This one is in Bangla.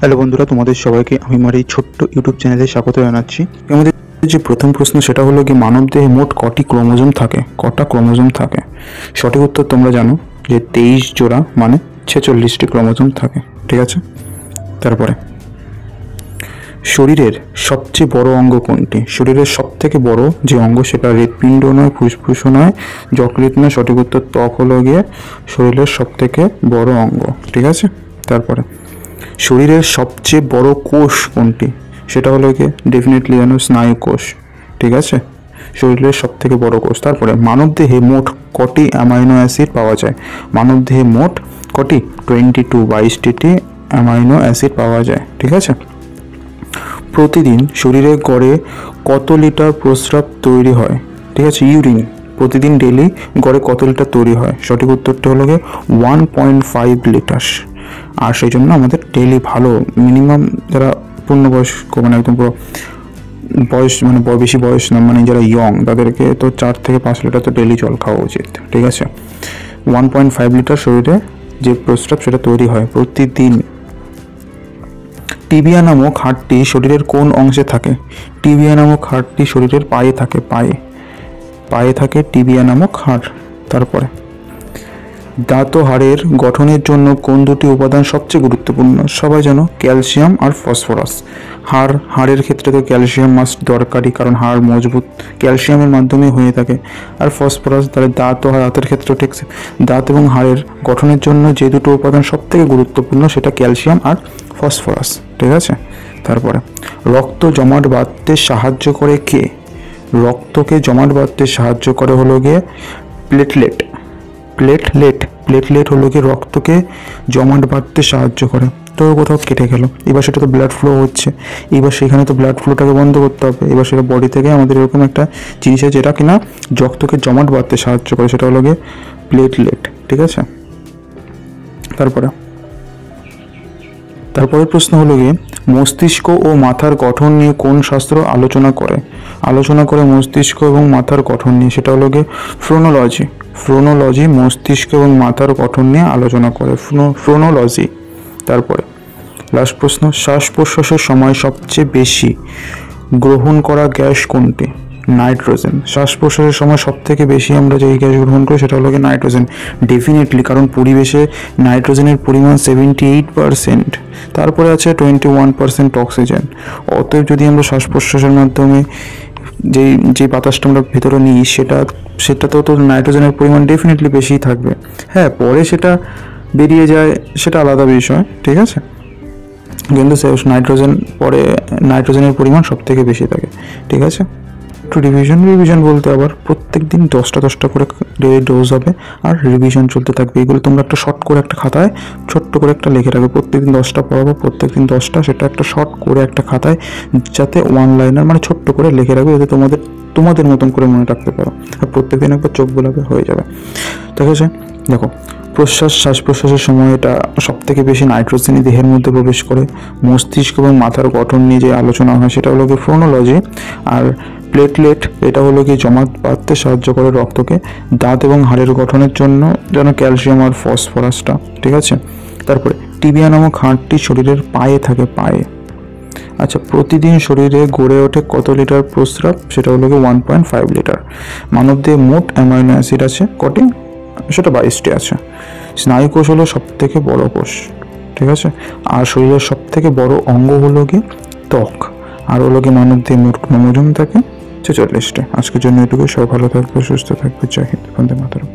হ্যালো বন্ধুরা, তোমাদের সবাইকে আমি আমার এই ছোট্ট ইউটিউব চ্যানেলে স্বাগত জানাচ্ছি। আমাদের যে প্রথম প্রশ্ন সেটা হলো কি মানবদেহে মোট কটি ক্রোমোজোম থাকে, কটা ক্রোমোজোম থাকে? সঠিক উত্তর তোমরা জানো যে 23 জোড়া মানে 46টি ক্রোমোজোম থাকে। ঠিক আছে, তারপরে শরীরের সবচেয়ে বড় অঙ্গ কোনটি? শরীরের সব থেকে বড় যে অঙ্গ সেটা হৃৎপিণ্ড নয়, ফুসফুসও নয়, যকৃৎ নয়। সঠিক উত্তর ত্বক হলো গিয়ে শরীরের সব থেকে বড় অঙ্গ। ঠিক আছে, তারপরে শরীরের সবচেয়ে বড় কোষ কোনটি? সেটা হলো গিয়ে ডেফিনেটলি জানো স্নায়ু কোষ। ঠিক আছে, শরীরের সব থেকে বড় কোষ। তারপরে মানবদেহে মোট কটি অ্যামাইনো অ্যাসিড পাওয়া যায়? মানবদেহে মোট কটি 22টি অ্যামাইনো অ্যাসিড পাওয়া যায়। ঠিক আছে, প্রতিদিন শরীরে গড়ে কত লিটার প্রস্রাব তৈরি হয়? ঠিক আছে, ইউরিন প্রতিদিন ডেলি গড়ে কত লিটার তৈরি হয়? সঠিক উত্তরটা হলো গিয়ে 1.5 লিটার। আর সেই জন্য আমাদের ডেলি ভালো মিনিমাম যারা পূর্ণবয়স্ক মানে একদম পুরো বয়স মানে বেশি বয়স না মানে যারা ইয়ং তাদেরকে তো 4 থেকে 5 লিটার তো ডেলি জল খাওয়া উচিত। ঠিক আছে, 1.5 লিটার শরীরে যে প্রস্রাব সেটা তৈরি হয় প্রতিদিন। টিবিয়া নামক হাড়টি শরীরের কোন অংশে থাকে? টিবিয়া নামক হাড়টি শরীরের পায়ে থাকে, পায়ে থাকে টিবিয়া নামক হাড়। তারপরে দাঁত ও হাড়ের গঠনের জন্য কোন দুটি উপাদান সবচেয়ে গুরুত্বপূর্ণ? সবাই জানো ক্যালসিয়াম আর ফসফরাস। হাড়ের ক্ষেত্রে তো ক্যালসিয়াম মাস্ট দরকারি, কারণ হাড় মজবুত ক্যালসিয়ামের মাধ্যমে হয়ে থাকে। আর ফসফরাস তাহলে দাঁত ও দাঁতের ক্ষেত্রে ঠিক দাঁত এবং হাড়ের গঠনের জন্য যে দুটো উপাদান সবথেকে গুরুত্বপূর্ণ সেটা ক্যালসিয়াম আর ফসফরাস। ঠিক আছে, তারপরে রক্ত জমাট বাঁধতে সাহায্য করে কে? রক্তকে জমাট বাঁধতে সাহায্য করে হলো গিয়ে প্লেটলেট হলো গিয়ে রক্তকে জমাট বাঁধতে সাহায্য করে। তো কোথাও কেটে গেল, এবার সেটা তো ব্লাড ফ্লো হচ্ছে, এবার সেখানে তো ব্লাড ফ্লোটাকে বন্ধ করতে হবে। এবার সেটা বডি থেকে আমাদের এরকম একটা জিনিস আছে যেটা কিনা রক্তকে জমাট বাঁধতে সাহায্য করে, সেটা হলো গিয়ে প্লেটলেট। ঠিক আছে, তারপরে প্রশ্ন হলো গিয়ে মস্তিষ্ক ও মাথার গঠন নিয়ে কোন শাস্ত্র আলোচনা করে মস্তিষ্ক এবং মাথার গঠন নিয়ে? সেটা হলো গিয়ে ফ্রোনোলজি মস্তিষ্ক এবং মাথার গঠন নিয়ে আলোচনা করে, ফ্রোনোলজি। তারপরে লাস্ট প্রশ্ন, শ্বাস প্রশ্বাসের সময় সবচেয়ে বেশি গ্রহণ করা গ্যাস কোনটি? নাইট্রোজেন। শ্বাস প্রশ্বাসের সময় সব থেকে বেশি আমরা যেই গ্যাস গ্রহণ করি সেটা হলো গিয়ে নাইট্রোজেন, ডেফিনেটলি, কারণ পরিবেশে নাইট্রোজেনের পরিমাণ 78%। তারপরে আছে 21% অক্সিজেন। অতএব যদি আমরা শ্বাস প্রশ্বাসের মাধ্যমে যে বাতাসটা আমরা ভেতরে নিই সেটাতেও তো নাইট্রোজেনের পরিমাণ ডেফিনেটলি বেশিই থাকবে। হ্যাঁ, পরে সেটা বেরিয়ে যায় সেটা আলাদা বিষয়। ঠিক আছে, কিন্তু নাইট্রোজেনের পরিমাণ সব থেকে বেশি থাকে। ঠিক আছে, একটু রিভিশন বলতে আবার প্রত্যেক দিন 10টা করে ডেলি ডোজ হবে আর রিভিশন চলতে থাকবে। এগুলো তোমরা একটা শর্ট করে একটা খাতায় ছোট্ট করে একটা লিখে রাখবে। প্রত্যেকদিন 10টা পড়াবো, প্রত্যেকদিন 10টা, সেটা একটা শর্ট করে একটা খাতায় যাতে ওয়ান লাইনার মানে ছোট্ট করে লিখে রাখবে, যাতে তোমাদের মতন করে মনে রাখতে পারো। আর প্রত্যেকদিন একবার চোখ বোলাবে, হয়ে যাবে। ঠিক আছে, দেখো শ্বাস প্রশ্বাসের সময় এটা সব থেকে বেশি নাইট্রোজেনই দেহের মধ্যে প্রবেশ করে। মস্তিষ্ক এবং মাথার গঠন নিয়ে যে আলোচনা হয় সেটা হলো গিয়ে ফ্রোনোলজি। আর প্লেটলেট এটা হলো গিয়ে জমাট বাঁধতে সাহায্য করে রক্তকে। দাঁত এবং হাড়ের গঠনের জন্য যেন ক্যালসিয়াম আর ফসফরাসটা। ঠিক আছে, তারপরে টিবিয়া নামক হাড়টি শরীরের পায়ে থাকে, আচ্ছা, প্রতিদিন শরীরে গড়ে ওঠে কত লিটার প্রস্রাব? সেটা হলো গিয়ে 1.5 লিটার। মানবদেহে মোট অ্যামাইনো অ্যাসিড আছে কটি? সেটা 22টি আছে। স্নায়ু কোষ হলো সব থেকে বড় কোষ। ঠিক আছে, আর শরীরের সব থেকে বড় অঙ্গ হলো গিয়ে ত্বক। আর হলো গিয়ে মানবদেহে মোট ক্রোমোজোম থাকে 46টি। আজকের জন্য এটুকু। সবাই ভালো থাকবে, সুস্থ থাকবে। জয় হিন্দ, বন্দে মাতরম।